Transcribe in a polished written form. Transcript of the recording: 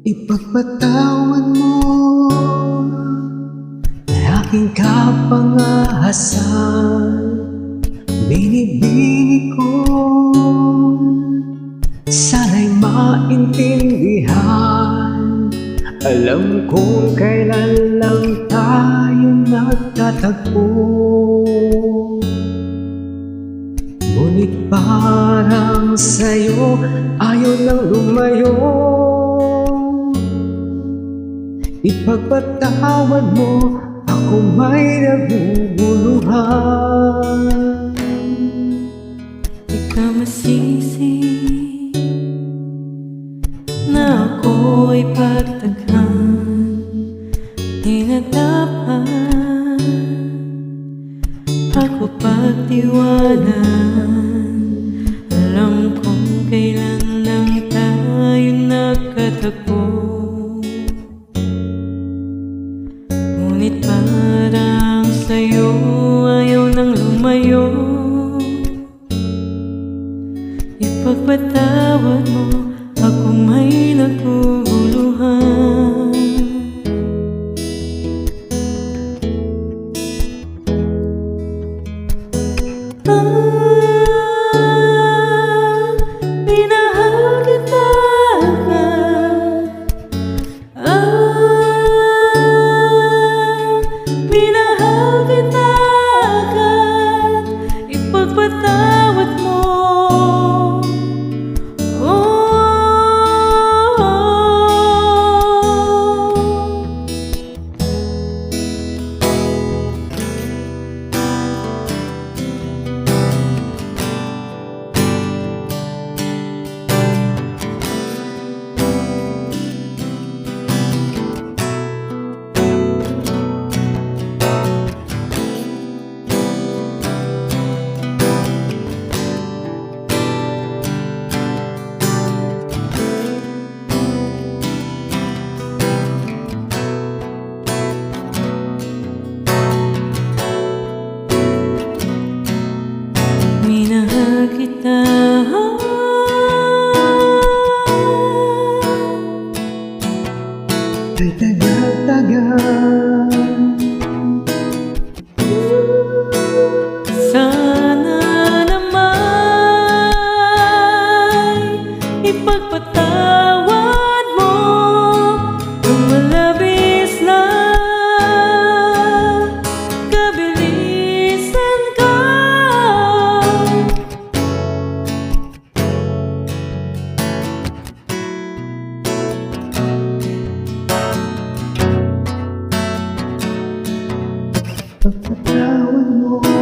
Ipagpatawad mo na aking kapangahasan. Binibini ko, sana'y maintindihan. Alam kong kailan lang tayo nagtatagpo, ngunit parang sa'yo ayaw nang lumayo. Ipagpatawad mo, ako may naguguluhan. Di ka masisi na ako'y pagtaghan. Di na dapat ako pagtiwalaan. Alam kong kailan lang tayo nagkatagpo, ngunit parang sa'yo ayaw nang lumayo. Ipagpatawad mo, ako may naguguluhan. Minahal kita agad. Minahal kita agad. Ipagpatawad mo. Minahal kita Ay tagal-tagal. sana naman ipagpatawad mo kung malabis na kabilisan ka. Pagpatawad mo.